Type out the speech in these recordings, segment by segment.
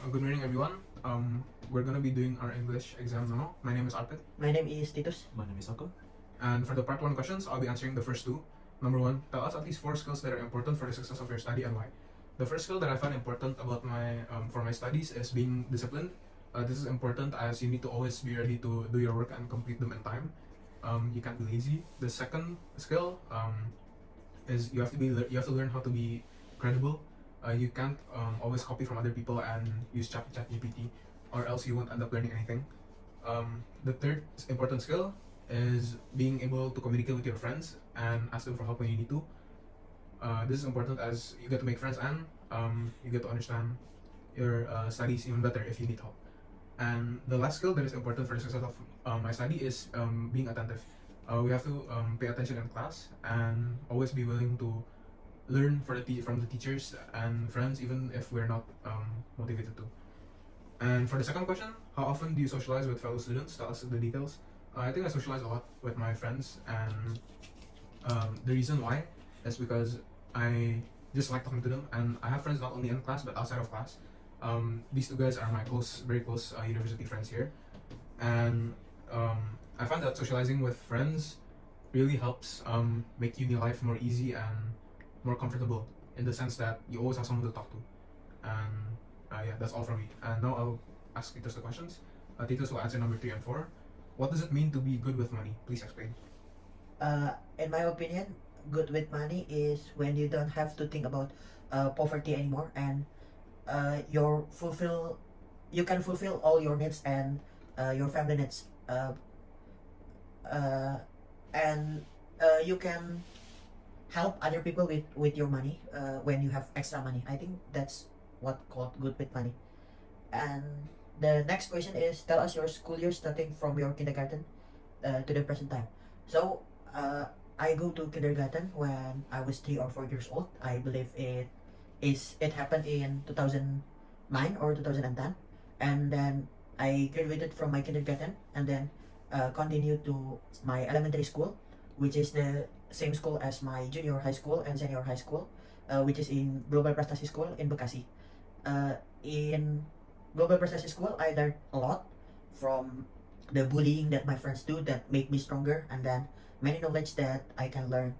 Good morning, everyone. We're gonna be doing our English exam now. My name is Arpit, My name is Titus. My name is Oko. and for the part one questions, I'll be answering the first two. Number one, tell us at least 4 skills that are important for the success of your study and why. The first skill that I find important about my for my studies is being disciplined. This is important as you need to always be ready to do your work and complete them in time. You can't be lazy. The second skill is you have to learn how to be credible. You can't always copy from other people and use ChatGPT, or else you won't end up learning anything. The third important skill is being able to communicate with your friends and ask them for help when you need to. This is important as you get to make friends and you get to understand your studies even better if you need help. And the last skill that is important for the success of my study is being attentive. We have to pay attention in class and always be willing to learn from the teachers and friends, even if we're not motivated to. And for the second question, how often do you socialize with fellow students? Tell us the details. I think I socialize a lot with my friends, and the reason why is because I just like talking to them, and I have friends not only in class but outside of class. These two guys are my very close university friends here, and I find that socializing with friends really helps make uni life more easy and more comfortable in the sense that you always have someone to talk to. And yeah, that's all from me. And now I'll ask Titus the questions. Titus will answer number 3 and 4. What does it mean to be good with money? Please explain. In my opinion, good with money is when you don't have to think about poverty anymore, and you can fulfill all your needs and your family needs, and you can help other people with your money when you have extra money. I think that's what called good with money. And the next question is, tell us your school year starting from your kindergarten to the present time. So I go to kindergarten when I was 3 or 4 years old. I believe it happened in 2009 or 2010, and then I graduated from my kindergarten and then continued to my elementary school, which is the same school as my junior high school and senior high school, which is in Global Prestasi School in Bekasi. In Global Prestasi School, I learned a lot from the bullying that my friends do that make me stronger, and then many knowledge that I can learn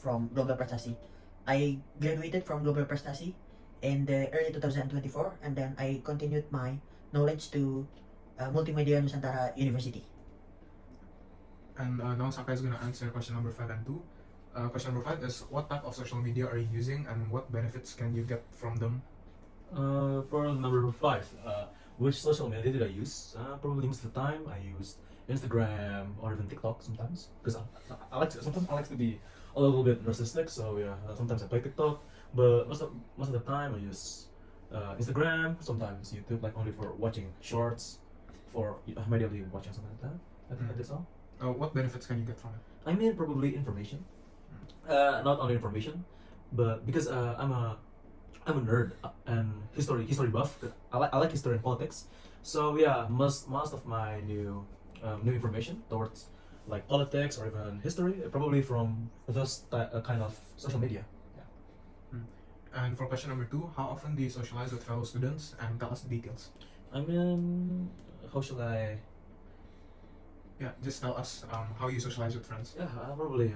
from Global Prestasi. I graduated from Global Prestasi in the early 2024, and then I continued my knowledge to Multimedia Nusantara University. And now Sakai is going to answer question number 5 and 2. Question number 5 is, what type of social media are you using and what benefits can you get from them? For number 5, which social media did I use? Probably most of the time I used Instagram or even TikTok sometimes, because I like to be a little bit narcissistic. So yeah, sometimes I play TikTok, but most of the time I use Instagram. Sometimes YouTube, like only for watching shorts, for immediately watching something like that. I think that's all. What benefits can you get from it? I mean, probably information. Not only information, but because I'm a nerd and history buff. I like history and politics. So yeah, most of my new information towards like politics or even history probably from those kind of social media. Yeah. And for question number 2, how often do you socialize with fellow students, and tell us the details? I mean, how should I? Yeah, just tell us how you socialize with friends. Yeah, probably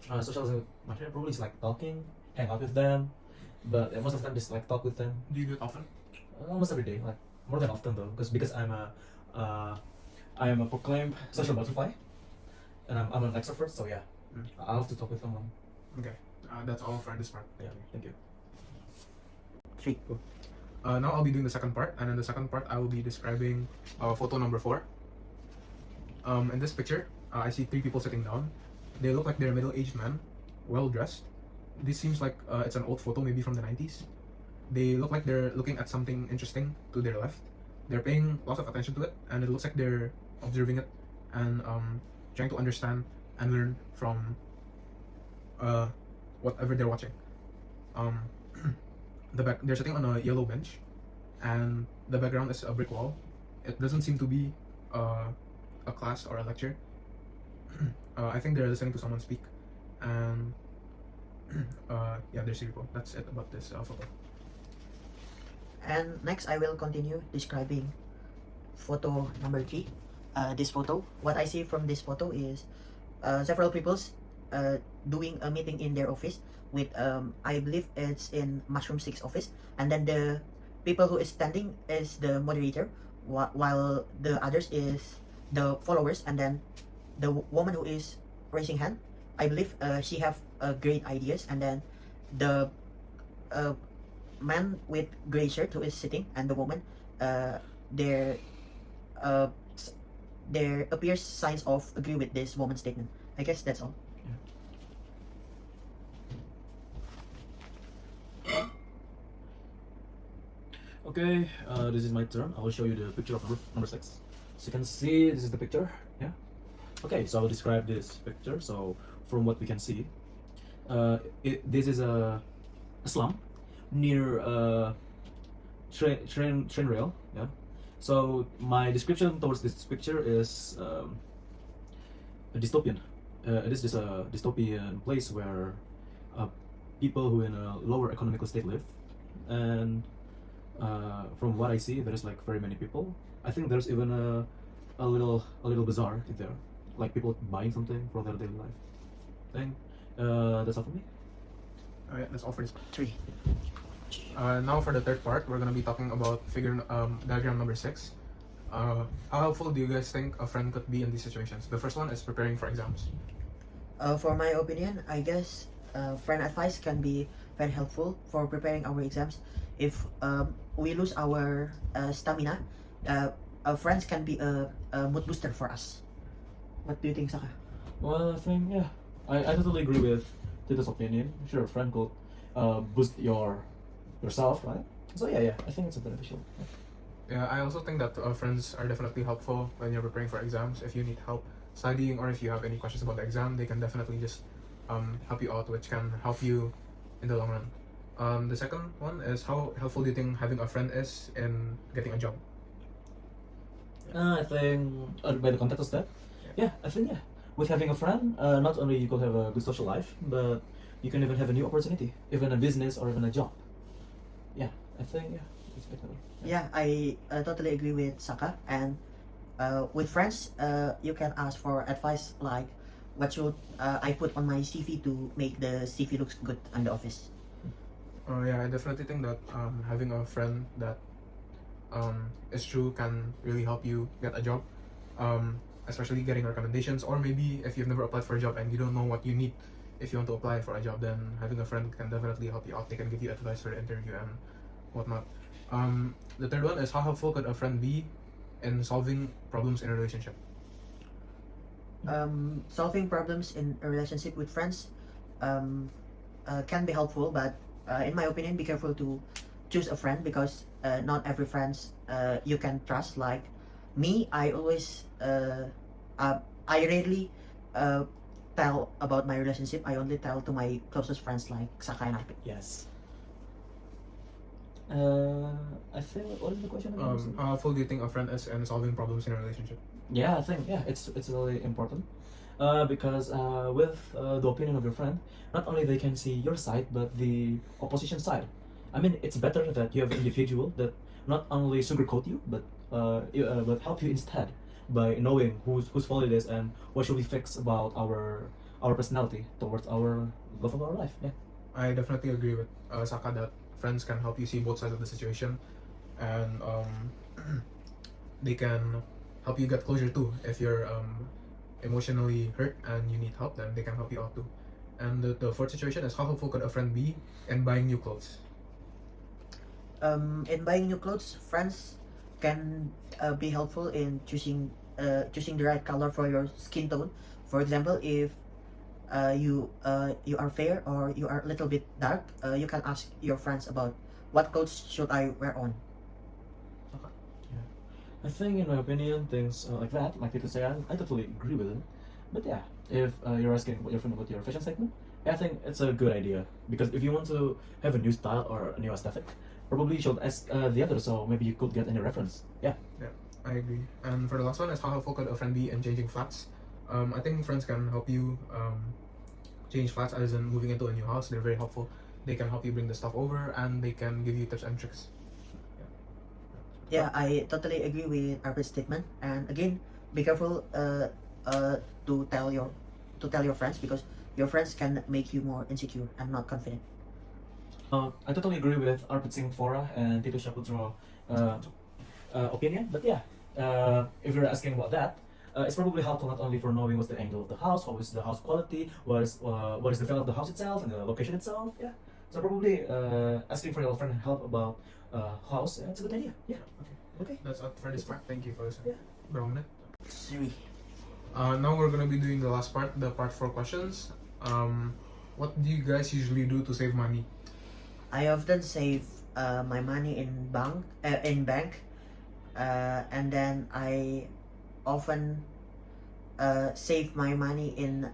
socializing with my friend probably is like talking, hang out with them, but most of the time just like talk with them. Do you do it often? Almost every day, like more than often though, because I am a proclaimed social butterfly, and I'm an extrovert. So yeah, I have to talk with someone. Okay, that's all for this part. Yeah, thank you. 3. Now I'll be doing the second part, and in the second part I will be describing photo number 4. In this picture, I see 3 people sitting down. They look like they're middle-aged men, well dressed. This seems like it's an old photo, maybe from the 90s. They look like they're looking at something interesting to their left. They're paying lots of attention to it, and it looks like they're observing it and trying to understand and learn from whatever they're watching. They're sitting on a yellow bench, and the background is a brick wall. It doesn't seem to be a class or a lecture. I think they're listening to someone speak, and yeah, there's Sirico. That's it about this photo. And next, I will continue describing photo number 3. This photo, what I see from this photo is several people's doing a meeting in their office with I believe it's in Mushroom 6 office, and then the people who is standing is the moderator, while the others is the followers, and then the woman who is raising hand, I believe she have great ideas, and then the uh, man with gray shirt who is sitting, and the woman, there uh, s- there appears signs of agree with this woman's statement. I guess that's all. Okay, this is my turn. I will show you the picture of number 6. So you can see this is the picture. Yeah. Okay, so I will describe this picture. So from what we can see, this is a slum near train rail. Yeah. So my description towards this picture is a dystopian. It is just a dystopian place where people who in a lower economical state live, and from what I see, there's like very many people. I think there's even a little bazaar in there, like people buying something for their daily life. I think that's all for me. Yeah, that's all for this. 3. Now for the third part, we're gonna be talking about diagram number 6. How helpful do you guys think a friend could be in these situations? The first one is preparing for exams. For my opinion, I guess friend advice can be very helpful for preparing our exams. If we lose our stamina, our friends can be a mood booster for us. What do you think, Saka? Well, I think yeah, I totally agree with Tito's opinion. Sure, a friend could boost yourself, right? So yeah, I think it's a beneficial. Yeah, I also think that friends are definitely helpful when you're preparing for exams. If you need help studying or if you have any questions about the exam, they can definitely just help you out, which can help you in the long run. The second one is how helpful do you think having a friend is in getting a job? I think by the context of that, yeah, I think yeah, with having a friend, not only you could have a good social life, but you can even have a new opportunity, even a business or even a job. Yeah, I think yeah, it's better. Yeah, I totally agree with Saka. And with friends, you can ask for advice like, what should I put on my CV to make the CV looks good in the office? Yeah, I definitely think that having a friend that is true can really help you get a job, especially getting recommendations, or maybe if you've never applied for a job and you don't know what you need if you want to apply for a job, then having a friend can definitely help you out. They can give you advice for the interview and whatnot. The third one is how helpful could a friend be in solving problems in a relationship? Solving problems in a relationship with friends can be helpful, but in my opinion, be careful to choose a friend, because not every friends you can trust. Like me, I always I rarely tell about my relationship. I only tell to my closest friends like Saka and Arpit. Yes. I think what is the question again? How helpful do you think a friend is in solving problems in a relationship? Yeah, I think yeah, it's really important. Because with the opinion of your friend, not only they can see your side but the opposition side. I mean, it's better that you have an individual that not only sugarcoat you but help you instead by knowing whose fault it is and what should we fix about our personality towards our love of our life. Yeah. I definitely agree with Saka that friends can help you see both sides of the situation, and they can help you get closure too. If you're emotionally hurt and you need help, then they can help you out too. And the fourth situation is how helpful could a friend be in buying new clothes? In buying new clothes, friends can be helpful in choosing the right color for your skin tone. For example, if you are fair or you are a little bit dark, you can ask your friends about what clothes should I wear on. I think, in my opinion, things like that, like you say, I totally agree with it. But yeah, if you're asking what your friend about your fashion statement, yeah, I think it's a good idea, because if you want to have a new style or a new aesthetic, probably you should ask the other, so maybe you could get any reference. Yeah. Yeah, I agree. And for the last one is how helpful could a friend be in changing flats? I think friends can help you change flats, as in moving into a new house. They're very helpful. They can help you bring the stuff over, and they can give you tips and tricks. Yeah, I totally agree with Arvid's statement. And again, be careful to tell your friends, because your friends can make you more insecure and not confident. I totally agree with Arpit Singh Fora and Tito Shaputro uh, opinion, but yeah, if you're asking about that, it's probably helpful not only for knowing what's the angle of the house, how is the house quality, what is the feel of the house itself and the location itself. Yeah, so probably asking for your friend help about house, it's a good idea. Yeah. Okay. That's it for this part. Thank you for listening. Berapa menit? 3. Now we're gonna be doing the last part, the part 4 questions. What do you guys usually do to save money? I often save my money in bank, and then I often save my money in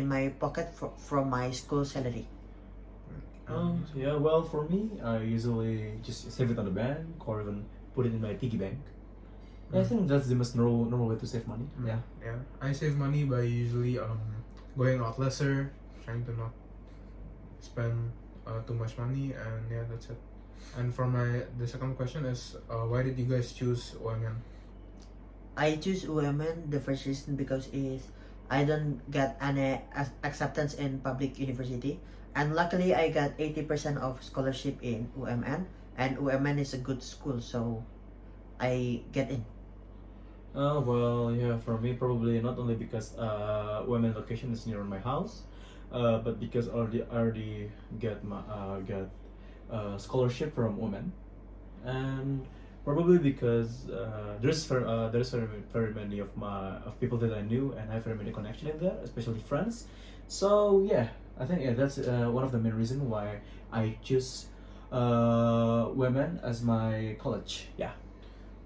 my pocket from my school salary. Yeah, well, for me, I usually just save it on the bank or even put it in my piggy bank. I Mm. think that's the most normal way to save money. Yeah. Yeah. I save money by usually going out lesser, trying to not spend too much money, and yeah, that's it. And for the second question is, why did you guys choose OMN? I choose UMN the first reason because I don't get any acceptance in public university, and luckily I got 80% of scholarship in UMN, and UMN is a good school, so I get in. Well, yeah, for me, probably not only because women location is near my house, but because I already get scholarship from women, and probably because there's very many of people that I knew, and I have very many connection in there, especially friends. So yeah, I think yeah, that's one of the main reason why I choose women as my college. Yeah.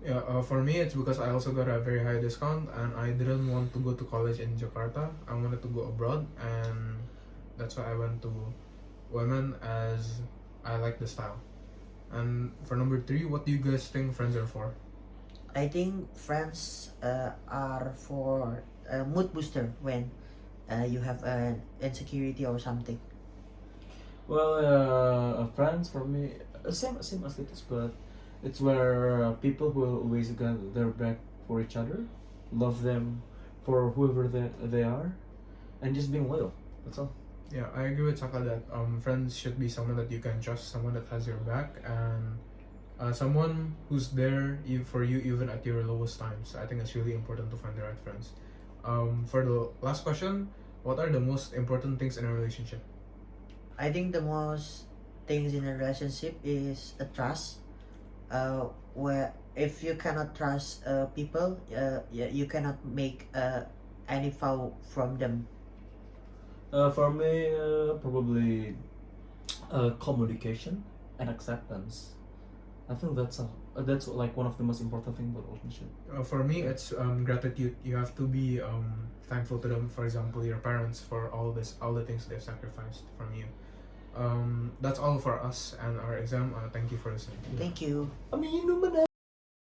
Yeah, for me it's because I also got a very high discount, and I didn't want to go to college in Jakarta. I wanted to go abroad, and that's why I went to women, as I like the style. And for number 3, what do you guys think friends are for? I think friends are for mood booster when you have an insecurity or something. Well, friends for me, same as it is, but it's where people will always got their back for each other, love them for whoever they are, and just being loyal. That's all. Yeah, I agree with Saka that friends should be someone that you can trust, someone that has your back, and someone who's there for you even at your lowest times. I think it's really important to find the right friends. For the last question, what are the most important things in a relationship? I think the most things in a relationship is a trust. Where if you cannot trust people, you cannot make any foul from them. For me, probably communication and acceptance. I think that's like one of the most important thing about relationship. For me, it's gratitude. You have to be thankful to them. For example, your parents for all the things they've sacrificed from you. That's all for us and our exam. Thank you for listening. Thank you. Aminu mana?